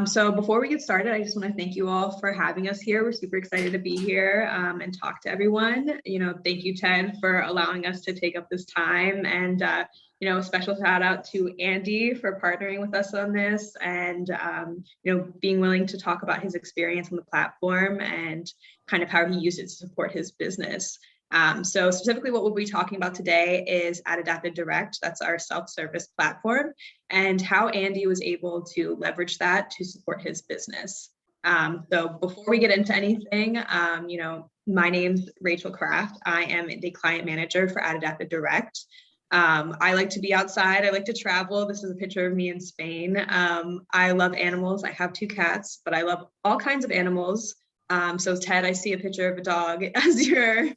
So before we get started, I just want to thank you all for having us here. We're super excited to be here and talk to everyone. Thank you, Ted, for allowing us to take up this time. And, a special shout out to Andy for partnering with us on this and, being willing to talk about his experience on the platform and kind of how he used it to support his business. So specifically what we'll be talking about today is AdAdapted Direct. That's our self-service platform and how Andy was able to leverage that to support his business. So before we get into anything, my name's Rachel Kraft. I am the client manager for AdAdapted Direct. I like to be outside. I like to travel. This is a picture of me in Spain. I love animals. I have 2 cats, but I love all kinds of animals. So Ted, I see a picture of a dog as your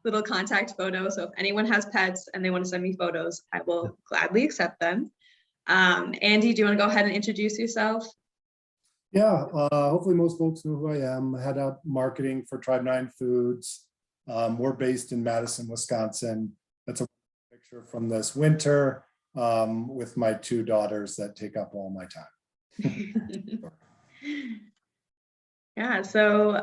little contact photo. So if anyone has pets and they want to send me photos, I will gladly accept them. Andy, do you want to go ahead and introduce yourself? Yeah, hopefully most folks know who I am. I head up marketing for Tribe 9 Foods. We're based in Madison, Wisconsin. That's a picture from this winter with my 2 daughters that take up all my time. Yeah, so,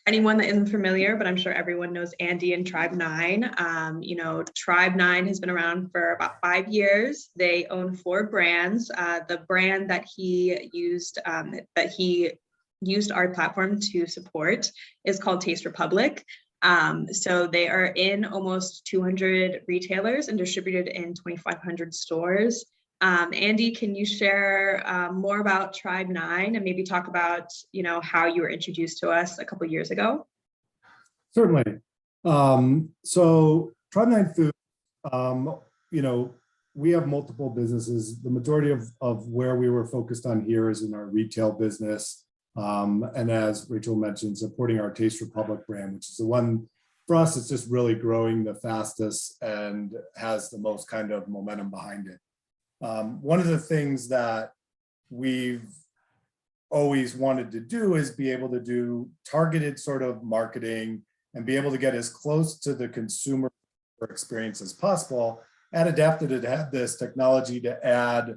anyone that isn't familiar, but I'm sure everyone knows Andy and Tribe 9. Tribe 9 has been around for about 5 years. They own 4 brands. The brand that he used our platform to support is called Taste Republic. So they are in almost 200 retailers and distributed in 2,500 stores. Andy, can you share more about Tribe 9 and maybe talk about, how you were introduced to us a couple years ago? Certainly. So Tribe 9 Foods, we have multiple businesses. The majority of where we were focused on here is in our retail business. And as Rachel mentioned, supporting our Taste Republic brand, which is the one for us, it's just really growing the fastest and has the most kind of momentum behind it. One of the things that we've always wanted to do is be able to do targeted sort of marketing and be able to get as close to the consumer experience as possible. AdAdapted had this technology to add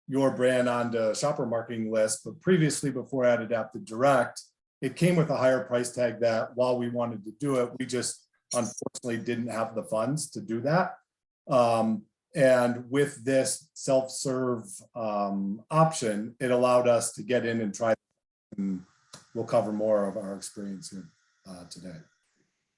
your brand onto shopper marketing list, but previously before AdAdapted Direct, it came with a higher price tag that while we wanted to do it, we just unfortunately didn't have the funds to do that. And with this self-serve option, it allowed us to get in and try, and we'll cover more of our experience here today.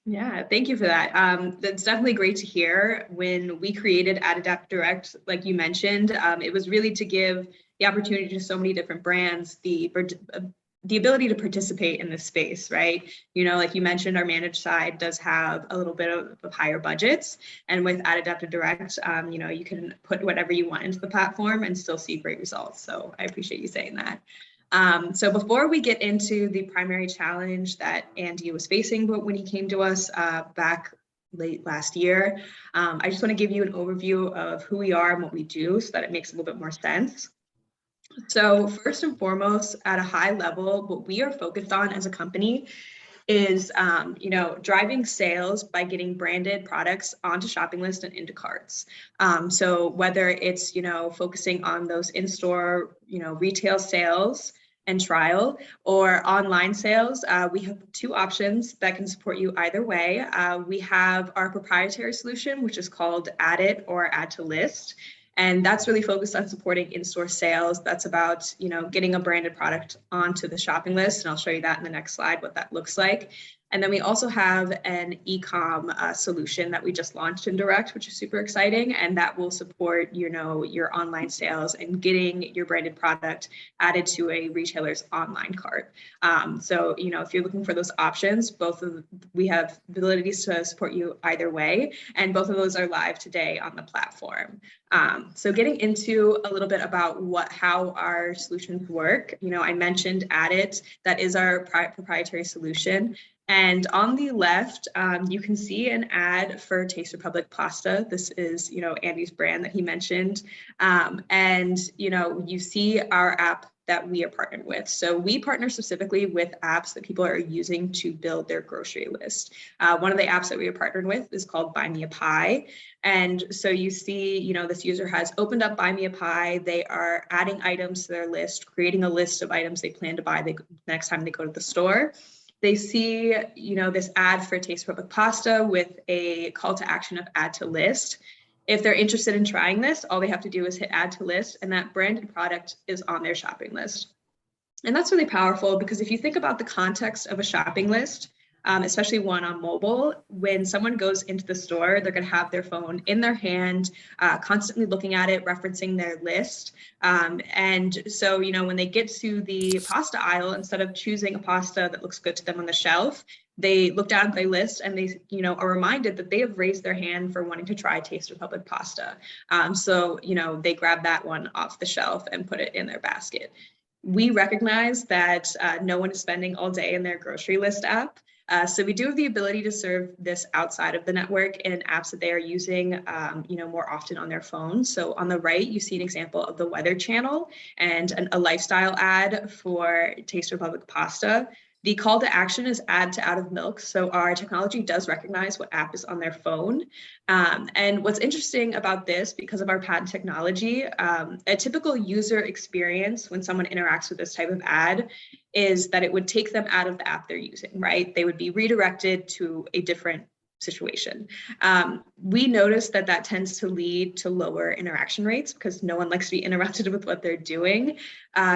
Yeah, thank you for that. That's definitely great to hear. When we created AdAdapted Direct, like you mentioned, it was really to give the opportunity to so many different brands the ability to participate in this space, right? Like you mentioned, our managed side does have a little bit of higher budgets. And with AdAdapted Direct, you can put whatever you want into the platform and still see great results. So I appreciate you saying that. So before we get into the primary challenge that Andy was facing when he came to us back late last year, I just want to give you an overview of who we are and what we do so that it makes a little bit more sense. So first and foremost, at a high level, what we are focused on as a company is, driving sales by getting branded products onto shopping lists and into carts. So whether it's, focusing on those in-store, retail sales and trial or online sales, we have 2 options that can support you either way. We have our proprietary solution, which is called Add It or Add to List. And that's really focused on supporting in-store sales. That's about, getting a branded product onto the shopping list. And I'll show you that in the next slide, what that looks like. And then we also have an e-com solution that we just launched in Direct, which is super exciting. And that will support, your online sales and getting your branded product added to a retailer's online cart. So, if you're looking for those options, we have abilities to support you either way. And both of those are live today on the platform. So getting into a little bit about how our solutions work, I mentioned Add It, that is our proprietary solution. And on the left, you can see an ad for Taste Republic pasta. This is, Andy's brand that he mentioned. And, you see our app that we are partnered with. So we partner specifically with apps that people are using to build their grocery list. One of the apps that we are partnered with is called Buy Me a Pie. And so you see, you know, this user has opened up Buy Me a Pie. They are adding items to their list, creating a list of items they plan to buy the next time they go to the store. They see, you know, this ad for Taste Republic pasta with a call to action of add to list. If they're interested in trying this, all they have to do is hit add to list, and that branded product is on their shopping list. And that's really powerful because if you think about the context of a shopping list, especially one on mobile, when someone goes into the store, they're going to have their phone in their hand, constantly looking at it, referencing their list. And so, you know, when they get to the pasta aisle, instead of choosing a pasta that looks good to them on the shelf, they look down at their list and they, you know, are reminded that they have raised their hand for wanting to try Taste Republic pasta. So, you know, they grab that one off the shelf and put it in their basket. We recognize that no one is spending all day in their grocery list app. So we do have the ability to serve this outside of the network in apps that they are using, you know, more often on their phone. So on the right, you see an example of the Weather Channel and a lifestyle ad for Taste Republic pasta. The call to action is add to out of milk. So our technology does recognize what app is on their phone. And what's interesting about this, because of our patent technology, a typical user experience when someone interacts with this type of ad is that it would take them out of the app they're using, right? They would be redirected to a different situation. We noticed that that tends to lead to lower interaction rates because no one likes to be interrupted with what they're doing.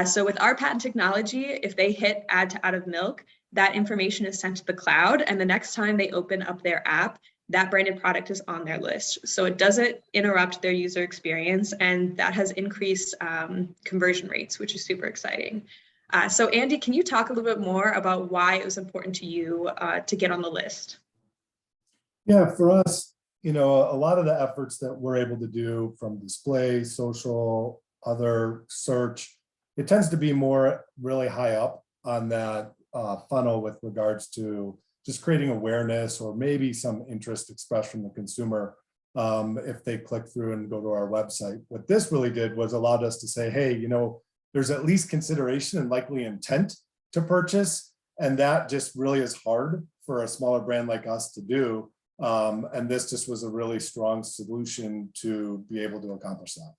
So with our patent technology, if they hit add to out of milk, that information is sent to the cloud. And the next time they open up their app, that branded product is on their list. So it doesn't interrupt their user experience. And that has increased conversion rates, which is super exciting. So Andy, can you talk a little bit more about why it was important to you to get on the list? Yeah, for us, you know, a lot of the efforts that we're able to do from display, social, other search, it tends to be more really high up on that funnel with regards to just creating awareness or maybe some interest expressed from the consumer if they click through and go to our website. What this really did was allowed us to say, hey, you know, there's at least consideration and likely intent to purchase. And that just really is hard for a smaller brand like us to do. And this just was a really strong solution to be able to accomplish that.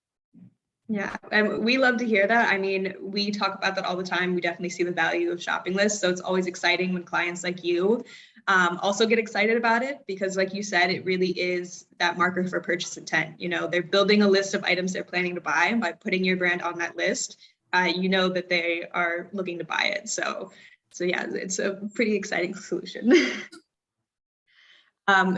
Yeah, and we love to hear that. I mean, we talk about that all the time. We definitely see the value of shopping lists. So it's always exciting when clients like you also get excited about it because like you said, it really is that marker for purchase intent. You know, they're building a list of items they're planning to buy, and by putting your brand on that list, you know that they are looking to buy it. So yeah, it's a pretty exciting solution.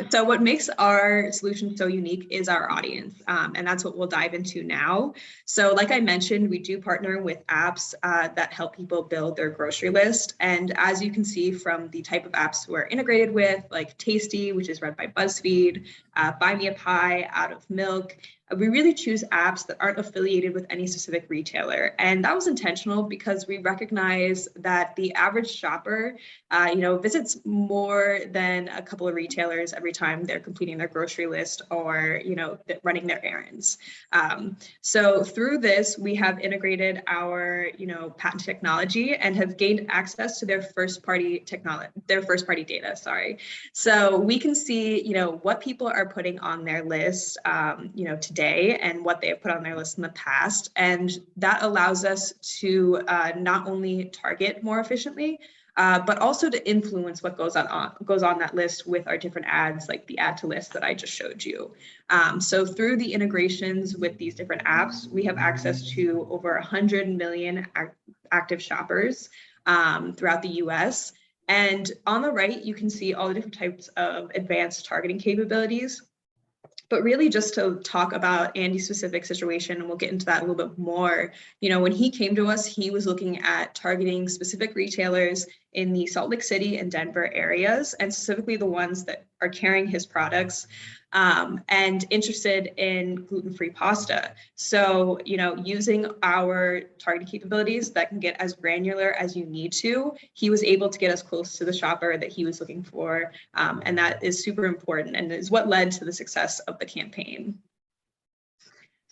So what makes our solution so unique is our audience, and that's what we'll dive into now. So like I mentioned, we do partner with apps that help people build their grocery list. And as you can see from the type of apps we're integrated with, like Tasty, which is run by BuzzFeed, Buy Me a Pie, Out of Milk, we really choose apps that aren't affiliated with any specific retailer. And that was intentional because we recognize that the average shopper, you know, visits more than a couple of retailers every time they're completing their grocery list or, you know, running their errands. So through this, we have integrated our, you know, patent technology and have gained access to their first party data, sorry. So we can see, you know, what people are putting on their list, you know, today and what they have put on their list in the past. And that allows us to not only target more efficiently, but also to influence what goes on that list with our different ads, like the add to list that I just showed you. So through the integrations with these different apps, we have access to over 100 million active shoppers throughout the US. And on the right, you can see all the different types of advanced targeting capabilities. But really just to talk about Andy's specific situation, and we'll get into that a little bit more, you know, when he came to us, he was looking at targeting specific retailers in the Salt Lake City and Denver areas, and specifically the ones that are carrying his products and interested in gluten-free pasta. So, you know, using our targeting capabilities that can get as granular as you need to, he was able to get us close to the shopper that he was looking for. And that is super important and is what led to the success of the campaign.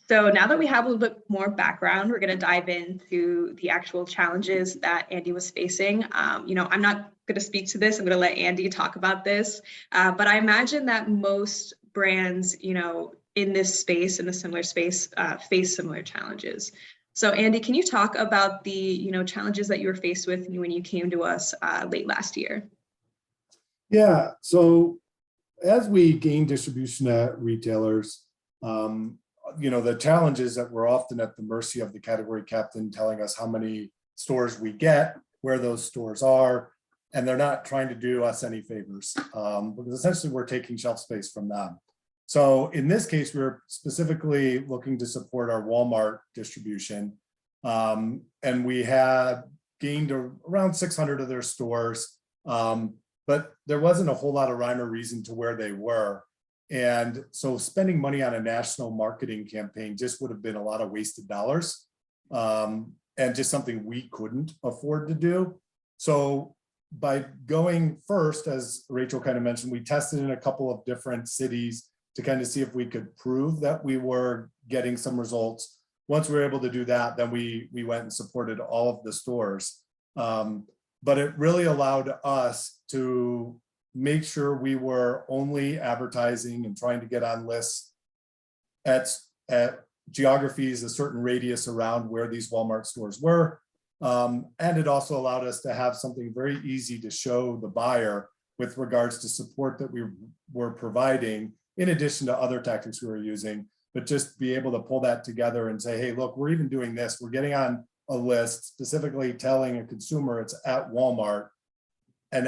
So now that we have a little bit more background, we're going to dive into the actual challenges that Andy was facing. I'm not going to speak to this. I'm going to let Andy talk about this. But I imagine that most brands, in this space, in the similar space, face similar challenges. So Andy, can you talk about the, challenges that you were faced with when you came to us late last year? Yeah, so as we gain distribution at retailers, the challenge is that we're often at the mercy of the category captain telling us how many stores we get, where those stores are, and they're not trying to do us any favors because essentially we're taking shelf space from them. So in this case, we're specifically looking to support our Walmart distribution, and we had gained around 600 of their stores, but there wasn't a whole lot of rhyme or reason to where they were. And so spending money on a national marketing campaign just would have been a lot of wasted dollars and just something we couldn't afford to do. So by going first, as Rachel kind of mentioned, we tested in a couple of different cities to kind of see if we could prove that we were getting some results. Once we were able to do that, then we went and supported all of the stores. But it really allowed us to make sure we were only advertising and trying to get on lists at geographies, a certain radius around where these Walmart stores were. And it also allowed us to have something very easy to show the buyer with regards to support that we were providing, in addition to other tactics we were using, but just be able to pull that together and say, hey, look, we're even doing this. We're getting on a list, specifically telling a consumer it's at Walmart, and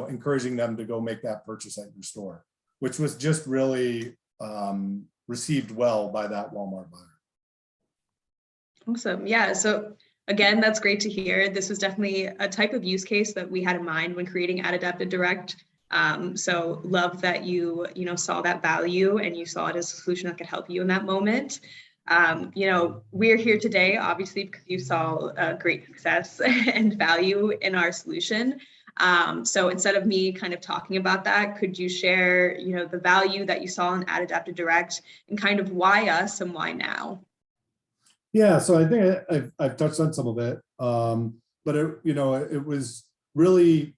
encouraging them to go make that purchase at your store, which was just really received well by that Walmart buyer. Awesome. Yeah. So again, that's great to hear. This was definitely a type of use case that we had in mind when creating AdAdapted Direct. So love that you saw that value and you saw it as a solution that could help you in that moment. We're here today, obviously, because you saw great success and value in our solution. So instead of me kind of talking about that, could you share, the value that you saw in AdAdapted Direct and kind of why us and why now? Yeah, so I think I've touched on some of it, but it was really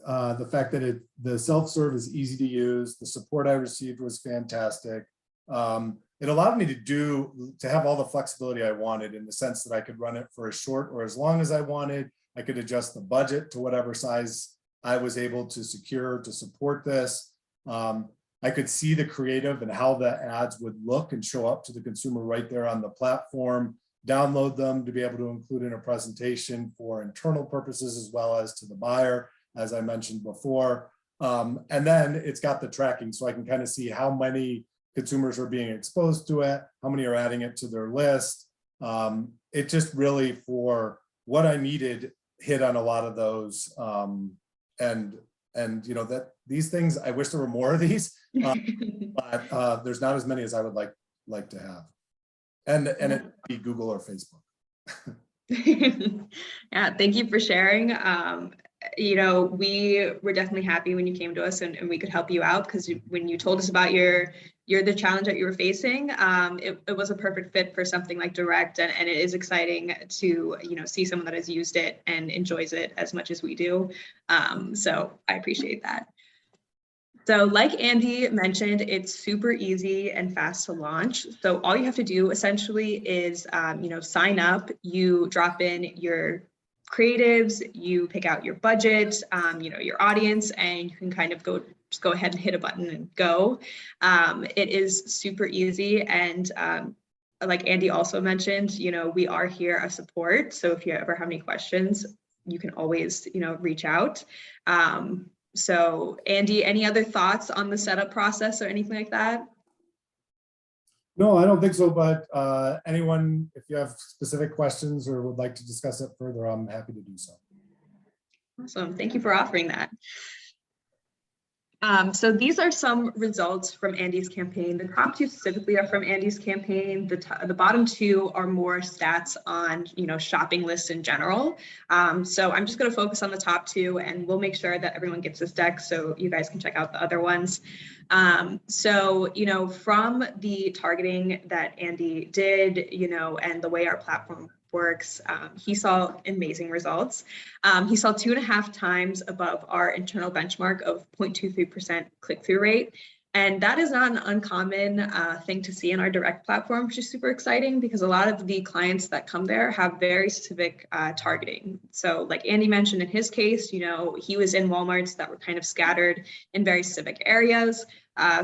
the fact that the self-serve is easy to use. The support I received was fantastic. It allowed me to have all the flexibility I wanted, in the sense that I could run it for as short or as long as I wanted. I could adjust the budget to whatever size I was able to secure to support this. I could see the creative and how the ads would look and show up to the consumer right there on the platform, download them to be able to include in a presentation for internal purposes as well as to the buyer, as I mentioned before. And then it's got the tracking, so I can kind of see how many consumers are being exposed to it, how many are adding it to their list. It just really, for what I needed, hit on a lot of those. And that these things, I wish there were more of these, but there's not as many as I would like to have. And it could be Google or Facebook. Yeah, thank you for sharing. We were definitely happy when you came to us and we could help you out, because when you told us about the challenge that you were facing, it was a perfect fit for something like Direct, and it is exciting to see someone that has used it and enjoys it as much as we do. So I appreciate that. So like Andy mentioned, it's super easy and fast to launch. So all you have to do essentially is sign up. You drop in your creatives, you pick out your budget, your audience, and you can kind of just go ahead and hit a button and go. It is super easy. And like Andy also mentioned, we are here as support. So if you ever have any questions, you can always, reach out. So Andy, any other thoughts on the setup process or anything like that? No, I don't think so, but anyone, if you have specific questions or would like to discuss it further, I'm happy to do so. Awesome. Thank you for offering that. So these are some results from Andy's campaign. The top two specifically are from Andy's campaign. The bottom two are more stats on, shopping lists in general. So I'm just going to focus on the top two, and we'll make sure that everyone gets this deck so you guys can check out the other ones. So, from the targeting that Andy did, and the way our platform works, he saw amazing results. He saw 2.5 times above our internal benchmark of 0.23% click-through rate. And that is not an uncommon thing to see in our direct platform, which is super exciting because a lot of the clients that come there have very specific targeting. So like Andy mentioned in his case, he was in Walmarts that were kind of scattered in very specific areas.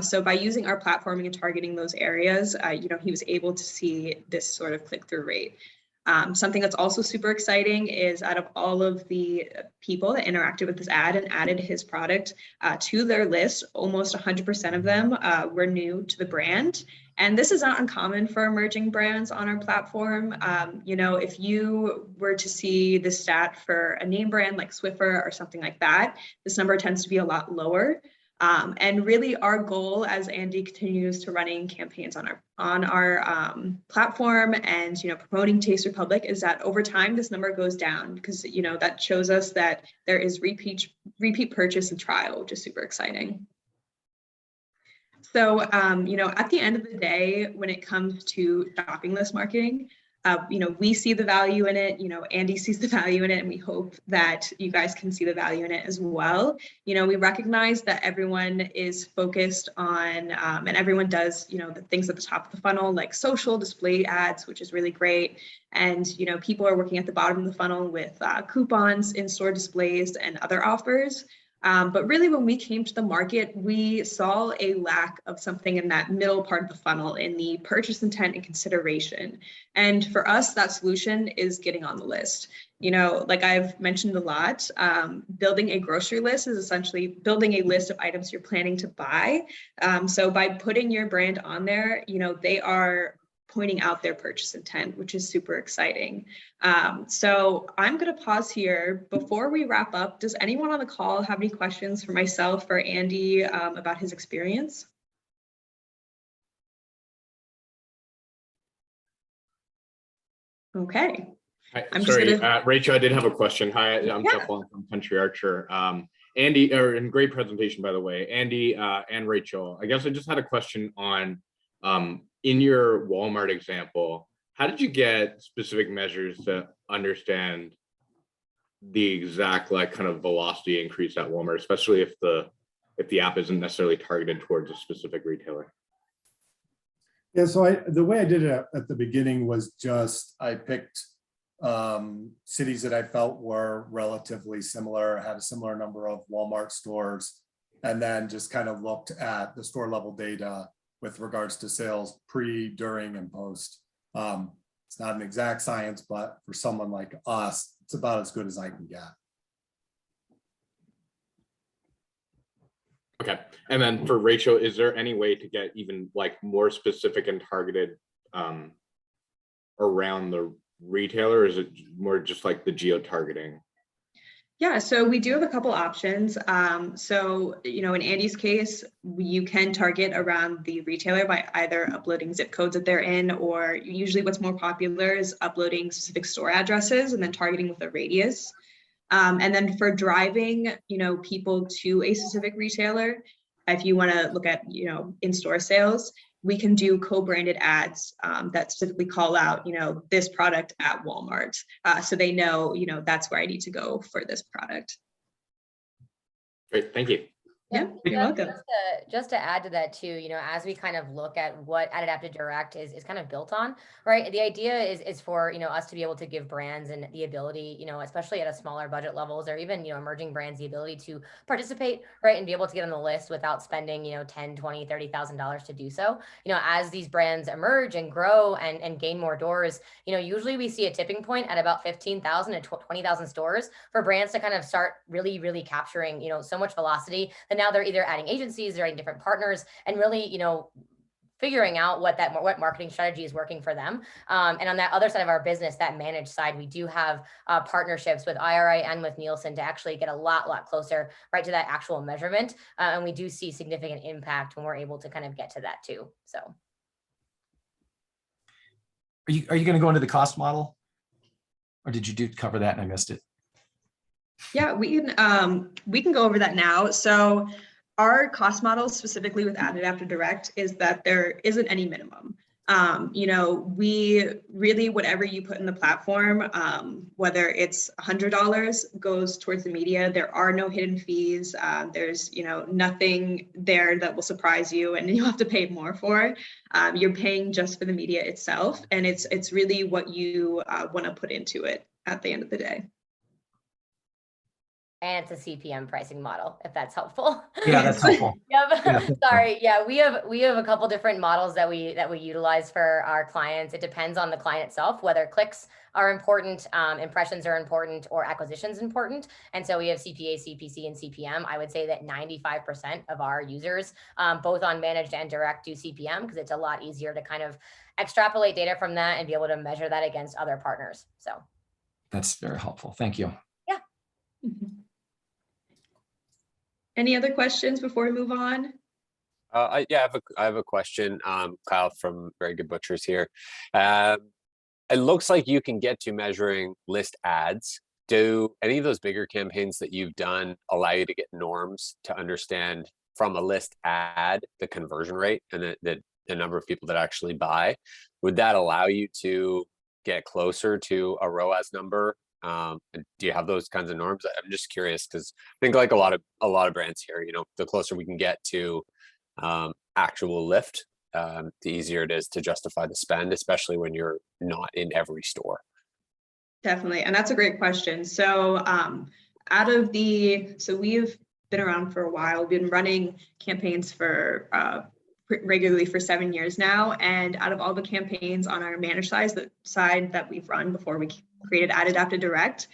So by using our platforming and targeting those areas, he was able to see this sort of click-through rate. Something that's also super exciting is out of all of the people that interacted with this ad and added his product to their list, almost 100% of them were new to the brand. And this is not uncommon for emerging brands on our platform. If you were to see the stat for a name brand like Swiffer or something like that, this number tends to be a lot lower. And really our goal as Andy continues to running campaigns on our platform and, promoting Taste Republic is that over time, this number goes down because, that shows us that there is repeat purchase and trial, which is super exciting. So, at the end of the day, when it comes to shopping list marketing, we see the value in it, Andy sees the value in it, and we hope that you guys can see the value in it as well. We recognize that everyone is focused on, and everyone does, the things at the top of the funnel, like social display ads, which is really great. And, people are working at the bottom of the funnel with coupons, in-store displays, and other offers. But really, when we came to the market, we saw a lack of something in that middle part of the funnel in the purchase intent and consideration. And for us, that solution is getting on the list. Like I've mentioned a lot, building a grocery list is essentially building a list of items you're planning to buy. So by putting your brand on there, they are pointing out their purchase intent, which is super exciting. So I'm going to pause here. Before we wrap up, does anyone on the call have any questions for myself or Andy about his experience? Okay. Sorry, Rachel, I did have a question. Hi, I'm Jeff Long from Country Archer. Andy, and great presentation, by the way. Andy and Rachel, I guess I just had a question on, in your Walmart example, how did you get specific measures to understand the exact kind of velocity increase at Walmart, especially if the app isn't necessarily targeted towards a specific retailer? Yeah, so the way I did it at the beginning was just I picked cities that I felt were relatively similar, had a similar number of Walmart stores, and then just kind of looked at the store level data with regards to sales pre, during, and post. It's not an exact science, but for someone like us, it's about as good as I can get. Okay, and then for Rachel, is there any way to get even more specific and targeted around the retailer, or is it more just like the geo-targeting? Yeah, so we do have a couple options. So, in Andy's case, you can target around the retailer by either uploading zip codes that they're in, or usually what's more popular is uploading specific store addresses and then targeting with a radius. And then for driving, people to a specific retailer, if you want to look at, in-store sales, we can do co-branded ads that specifically call out, this product at Walmart. So they know, that's where I need to go for this product. Great, thank you. Yeah, you're welcome. Just to add to that too, as we kind of look at what AdAdapted Direct is kind of built on, right? The idea is for, us to be able to give brands and the ability, especially at a smaller budget levels or even, emerging brands, the ability to participate, right? And be able to get on the list without spending, $10,000, $20,000, $30,000 to do so. As these brands emerge and grow and gain more doors, usually we see a tipping point at about 15,000 to 20,000 stores for brands to kind of start really, really capturing, so much velocity that now they're either adding agencies, they're adding different partners, and really, figuring out what marketing strategy is working for them. And on that other side of our business, that managed side, we do have partnerships with IRI and with Nielsen to actually get a lot closer right to that actual measurement. And we do see significant impact when we're able to kind of get to that too. So. Are you going to go into the cost model, or did you cover that and I missed it? Yeah, we can go over that now. So our cost model specifically with AdAdapted Direct is that there isn't any minimum. We really, whatever you put in the platform, whether it's $100 goes towards the media, there are no hidden fees. There's, nothing there that will surprise you and you'll have to pay more for. You're paying just for the media itself. And it's really what you want to put into it at the end of the day. And it's a CPM pricing model, if that's helpful. Yeah, that's helpful. Yep. Yeah. Sorry. Yeah, we have a couple different models that we utilize for our clients. It depends on the client itself, whether clicks are important, impressions are important, or acquisitions important. And so we have CPA, CPC, and CPM. I would say that 95% of our users, both on managed and direct, do CPM because it's a lot easier to kind of extrapolate data from that and be able to measure that against other partners. So that's very helpful. Thank you. Yeah. Any other questions before we move on? I have a question, Kyle from Very Good Butchers here. It looks like you can get to measuring list ads. Do any of those bigger campaigns that you've done allow you to get norms to understand from a list ad the conversion rate and the number of people that actually buy? Would that allow you to get closer to a ROAS number? Do you have those kinds of norms? I'm just curious because I think like a lot of brands here, the closer we can get to actual lift, the easier it is to justify the spend, especially when you're not in every store. Definitely. And that's a great question. So we've been around for a while. We've been running campaigns for regularly for 7 years now. And out of all the campaigns on our managed side that we've run before we created AdAdapted Direct,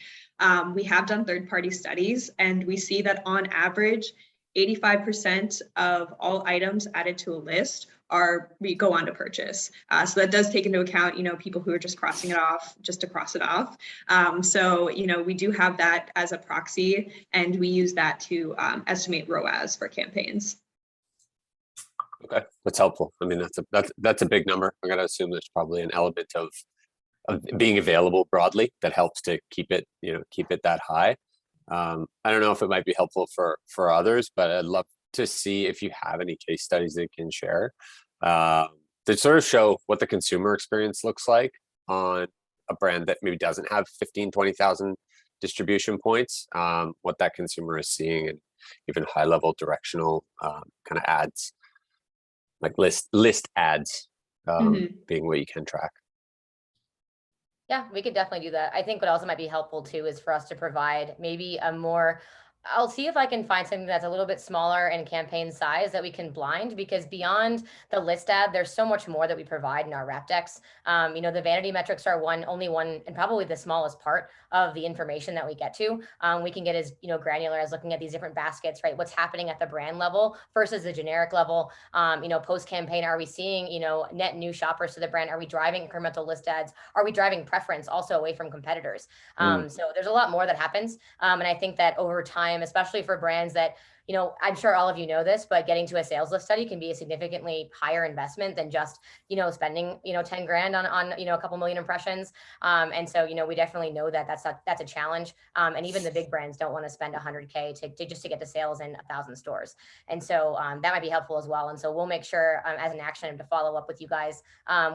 we have done third-party studies, and we see that on average, 85% of all items added to a list we go on to purchase. So that does take into account, people who are just crossing it off just to cross it off. We do have that as a proxy, and we use that to estimate ROAS for campaigns. Okay, that's helpful. I mean, that's a big number. I got to assume there's probably an element of being available broadly that helps to keep it that high. I don't know if it might be helpful for others, but I'd love to see if you have any case studies that you can share that sort of show what the consumer experience looks like on a brand that maybe doesn't have 15, 20,000 distribution points, what that consumer is seeing, and even high level directional kind of ads, like list ads being what you can track. Yeah, we could definitely do that. I think what also might be helpful too is for us to provide maybe I'll see if I can find something that's a little bit smaller in campaign size that we can blind, because beyond the list ad, there's so much more that we provide in our wrap decks. The vanity metrics are only one and probably the smallest part of the information that we get to. We can get as granular as looking at these different baskets, right? What's happening at the brand level versus the generic level. Post campaign, are we seeing net new shoppers to the brand? Are we driving incremental list ads? Are we driving preference also away from competitors? So there's a lot more that happens, and I think that over time, especially for brands that, I'm sure all of you know this, but getting to a sales lift study can be a significantly higher investment than just, spending, 10 grand on, a couple million impressions. And so, we definitely know that that's a challenge. And even the big brands don't want to spend 100K to just to get to sales in 1,000 stores. And so that might be helpful as well. And so we'll make sure as an action item to follow up with you guys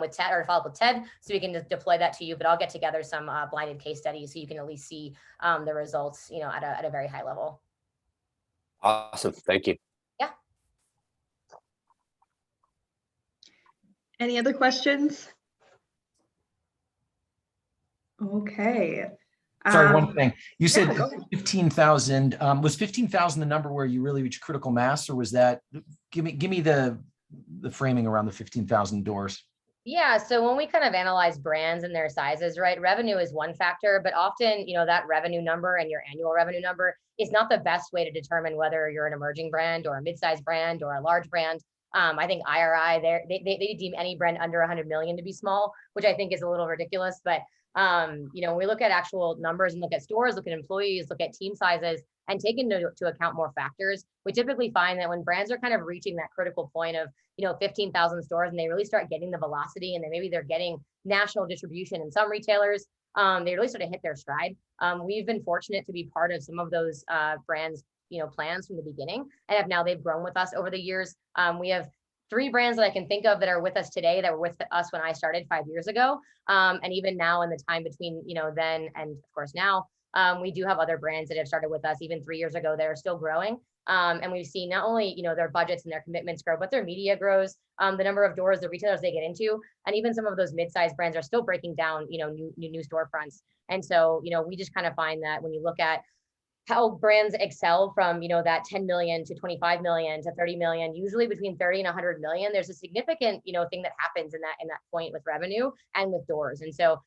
with Ted, or to follow up with Ted, so we can just deploy that to you. But I'll get together some blinded case studies so you can at least see the results, at a very high level. Awesome. Thank you. Yeah. Any other questions? Okay. Sorry, one thing. You said go ahead. 15,000. Was 15,000 the number where you really reach critical mass, or was that? Give me the framing around the 15,000 doors. Yeah. So when we kind of analyze brands and their sizes, right, revenue is one factor, but often, that revenue number and your annual revenue number is not the best way to determine whether you're an emerging brand or a mid-sized brand or a large brand. I think IRI, they deem any brand under 100 million to be small, which I think is a little ridiculous. But when we look at actual numbers and look at stores, look at employees, look at team sizes, and take into account more factors, we typically find that when brands are kind of reaching that critical point of 15,000 stores, and they really start getting the velocity, and then maybe they're getting national distribution in some retailers, they really sort of hit their stride. We've been fortunate to be part of some of those brands plans from the beginning, and they've grown with us over the years. We have 3 brands that I can think of that are with us today that were with us when I started 5 years ago. And even now in the time between, then and of course now, we do have other brands that have started with us even 3 years ago that are still growing. And we've seen not only, their budgets and their commitments grow, but their media grows, the number of doors, the retailers they get into, and even some of those mid-sized brands are still breaking down, new storefronts. And so, we just kind of find that when you look at how brands excel from, that 10 million to 25 million to 30 million, usually between 30 and 100 million, there's a significant, thing that happens in that point with revenue and with doors. And so,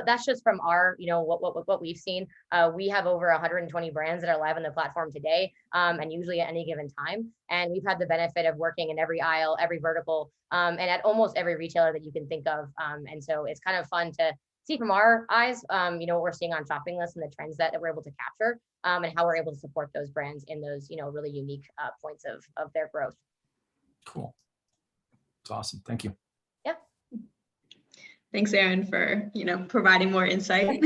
that's just from our, what we've seen. We have over 120 brands that are live on the platform today, and usually at any given time. And we've had the benefit of working in every aisle, every vertical, and at almost every retailer that you can think of. And so it's kind of fun to see from our eyes, what we're seeing on shopping lists and the trends that we're able to capture, and how we're able to support those brands in those, really unique points of their growth. Cool. It's awesome. Thank you. Yeah. Thanks, Aaron, for, providing more insight.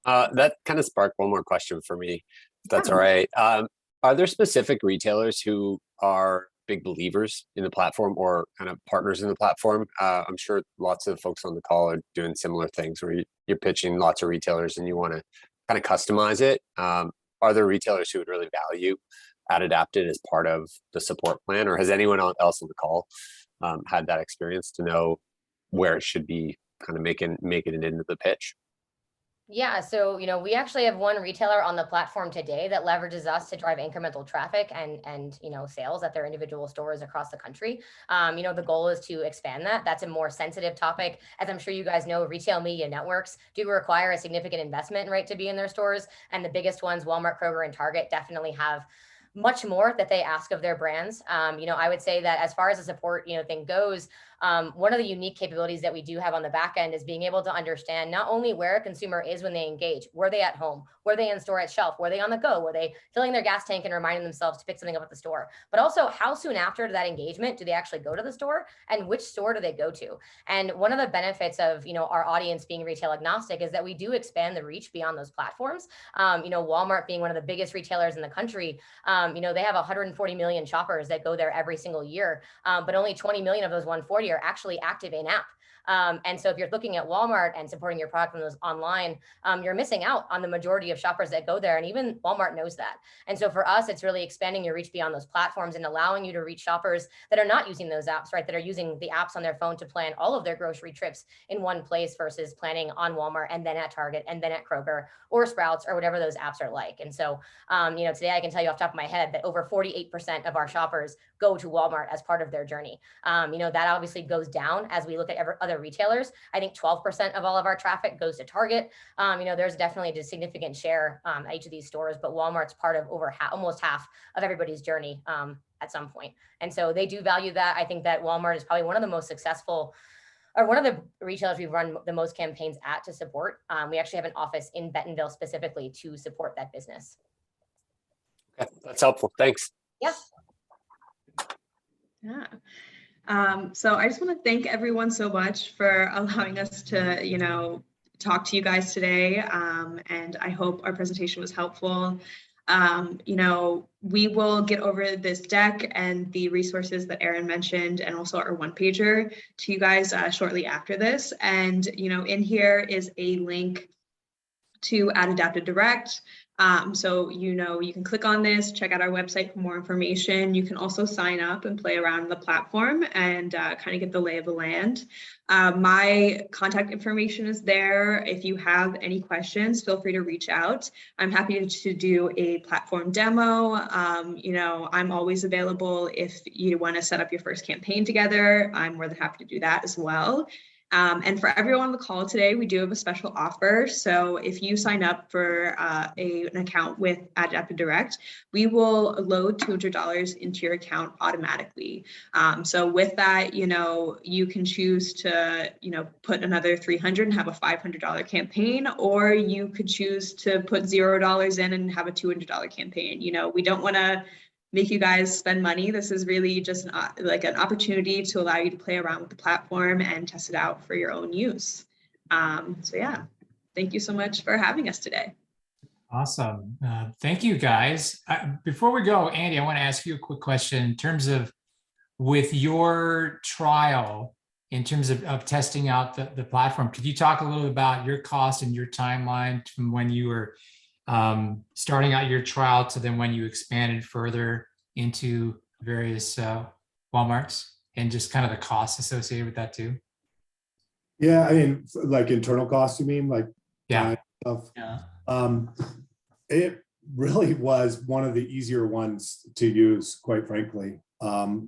That kind of sparked one more question for me, if that's all right. Are there specific retailers who are big believers in the platform or kind of partners in the platform? I'm sure lots of folks on the call are doing similar things where you're pitching lots of retailers and you want to kind of customize it. Are there retailers who would really value AdAdapted as part of the support plan, or has anyone else on the call had that experience to know where it should be kind of making it into the pitch? Yeah, so we actually have one retailer on the platform today that leverages us to drive incremental traffic and sales at their individual stores across the country. The goal is to expand that. That's a more sensitive topic. As I'm sure you guys know, retail media networks do require a significant investment, right, to be in their stores. And the biggest ones, Walmart, Kroger, and Target, definitely have much more that they ask of their brands. I would say that as far as the support, thing goes, one of the unique capabilities that we do have on the back end is being able to understand not only where a consumer is when they engage, were they at home, were they in store at shelf, were they on the go, were they filling their gas tank and reminding themselves to pick something up at the store, but also how soon after that engagement do they actually go to the store and which store do they go to? And one of the benefits of, our audience being retail agnostic is that we do expand the reach beyond those platforms. Walmart being one of the biggest retailers in the country, they have 140 million shoppers that go there every single year, but only 20 million of those 140 are actually active in app. And so if you're looking at Walmart and supporting your product from those online, you're missing out on the majority of shoppers that go there. And even Walmart knows that. And so for us, it's really expanding your reach beyond those platforms and allowing you to reach shoppers that are not using those apps, right? That are using the apps on their phone to plan all of their grocery trips in one place versus planning on Walmart and then at Target and then at Kroger or Sprouts or whatever those apps are like. And so, today I can tell you off the top of my head that over 48% of our shoppers go to Walmart as part of their journey. That obviously goes down as we look at other retailers. I think 12% of all of our traffic goes to Target. There's definitely a significant share at each of these stores, but Walmart's part of almost half of everybody's journey at some point. And so they do value that. I think that Walmart is probably one of the most successful or one of the retailers we've run the most campaigns at to support. We actually have an office in Bentonville specifically to support that business. Okay, that's helpful. Thanks. Yeah. Yeah. So I just want to thank everyone so much for allowing us to, talk to you guys today. And I hope our presentation was helpful. We will get over this deck and the resources that Aaron mentioned, and also our one-pager to you guys shortly after this. And, in here is a link to AdAdapted Direct. So, you can click on this, check out our website for more information. You can also sign up and play around the platform and kind of get the lay of the land. My contact information is there. If you have any questions, feel free to reach out. I'm happy to do a platform demo. I'm always available if you want to set up your first campaign together. I'm more than happy to do that as well. And for everyone on the call today, we do have a special offer. So if you sign up for an account with AdAdapted Direct, we will load $200 into your account automatically. So with that, you can choose to, put another $300 and have a $500 campaign, or you could choose to put $0 in and have a $200 campaign. We don't want to make you guys spend money. This is really just an opportunity to allow you to play around with the platform and test it out for your own use. So yeah, thank you so much for having us today. Awesome. Thank you, guys. Before we go, Andy, I want to ask you a quick question in terms of with your trial, in terms of testing out the platform. Could you talk a little about your cost and your timeline from when you were starting out your trial to then when you expanded further into various Walmarts, and just kind of the costs associated with that too? Yeah, I mean, like internal costs, you mean, like Yeah. stuff? Yeah. It really was one of the easier ones to use, quite frankly.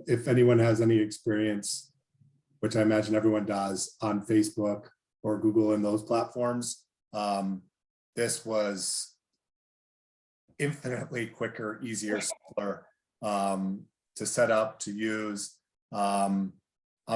If anyone has any experience, which I imagine everyone does, on Facebook or Google and those platforms, this was infinitely quicker, easier, simpler to set up, to use. I'm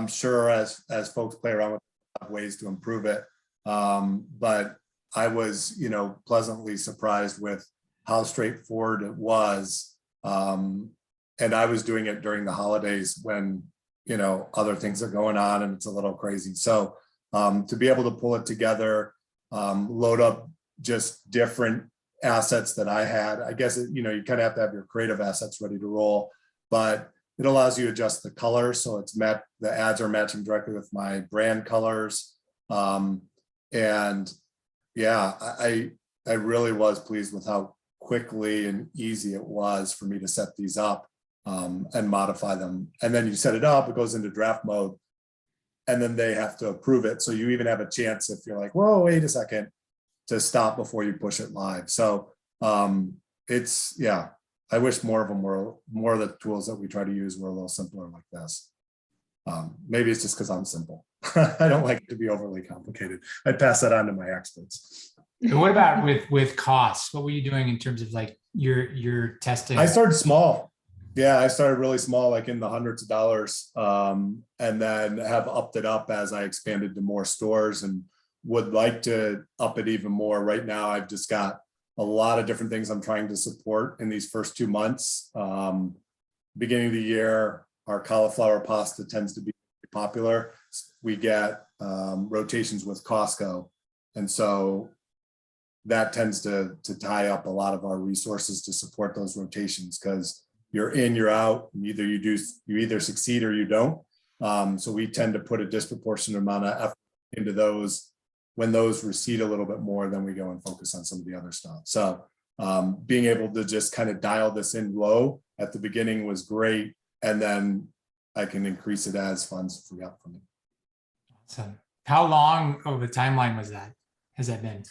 sure as folks play around with ways to improve it, but I was, pleasantly surprised with how straightforward it was. And I was doing it during the holidays when, other things are going on and it's a little crazy. So to be able to pull it together, load up just different assets that I had, I guess, you kind of have to have your creative assets ready to roll, but it allows you to adjust the color. So the ads are matching directly with my brand colors. And yeah, I really was pleased with how quickly and easy it was for me to set these up and modify them. And then you set it up, it goes into draft mode, and then they have to approve it. So you even have a chance, if you're like, whoa, wait a second, to stop before you push it live. So I wish more of the tools that we try to use were a little simpler like this. Maybe it's just because I'm simple. I don't like it to be overly complicated. I'd pass that on to my experts. And what about with costs? What were you doing in terms of like your testing? I started small. Yeah, I started really small, like in the hundreds of dollars, and then have upped it up as I expanded to more stores and would like to up it even more. Right now, I've just got a lot of different things I'm trying to support in these first 2 months. Beginning of the year, our cauliflower pasta tends to be popular. We get rotations with Costco. And so that tends to tie up a lot of our resources to support those rotations, because you're in, you're out, you either succeed or you don't. So we tend to put a disproportionate amount of effort into those. When those recede a little bit more, then we go and focus on some of the other stuff. So being able to just kind of dial this in low at the beginning was great. And then I can increase it as funds free up from it. Awesome. How long of a timeline has that been?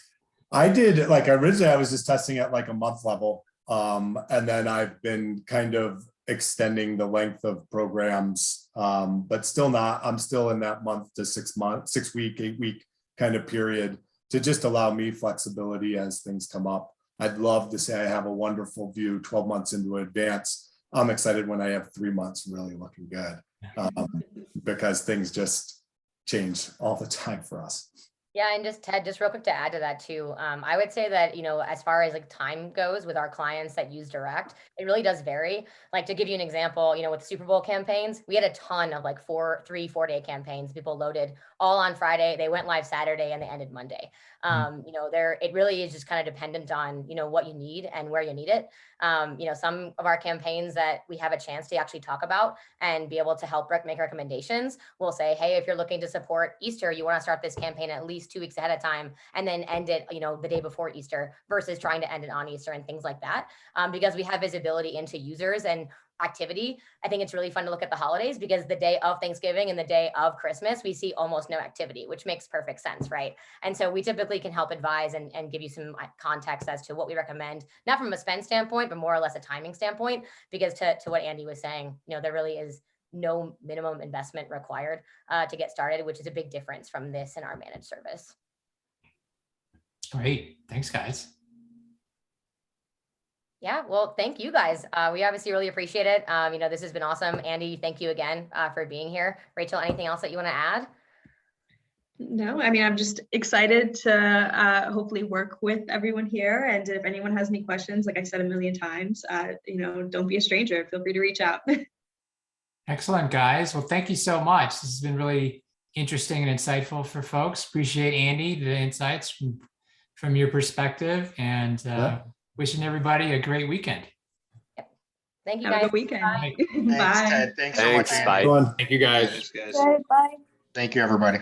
I did, originally I was just testing at like a month level. And then I've been kind of extending the length of programs, but still not, I'm still in that month to 6 week, 8 week kind of period to just allow me flexibility as things come up. I'd love to say I have a wonderful view 12 months into advance. I'm excited when I have 3 months really looking good, because things just change all the time for us. Yeah, and just Ted, just real quick to add to that too, I would say that, as far as like time goes with our clients that use direct, it really does vary. Like to give you an example, with Super Bowl campaigns, we had a ton of like 4-day campaigns. People loaded all on Friday, they went live Saturday, and they ended Monday. It really is just kind of dependent on, what you need and where you need it. Some of our campaigns that we have a chance to actually talk about and be able to help make recommendations, we'll say, hey, if you're looking to support Easter, you want to start this campaign at least 2 weeks ahead of time and then end it, the day before Easter versus trying to end it on Easter and things like that. Because we have visibility into users and activity. I think it's really fun to look at the holidays, because the day of Thanksgiving and the day of Christmas, we see almost no activity, which makes perfect sense, right? And so we typically can help advise and give you some context as to what we recommend, not from a spend standpoint, but more or less a timing standpoint, because to what Andy was saying, there really is no minimum investment required to get started, which is a big difference from this and our managed service. Great. Thanks, guys. Yeah, well, thank you guys. We obviously really appreciate it. This has been awesome. Andy, thank you again for being here. Rachel, anything else that you want to add? No, I mean, I'm just excited to hopefully work with everyone here. And if anyone has any questions, like I said a million times, don't be a stranger. Feel free to reach out. Excellent, guys. Well, thank you so much. This has been really interesting and insightful for folks. Appreciate, Andy, the insights from your perspective, and wishing everybody a great weekend. Thank you, Have guys. a good weekend. Bye. Thanks, Bye. Ted. Thanks so much. Thanks, Andy. bye. Go on. Thank you, guys. Thanks, guys. Bye. Thank you, everybody.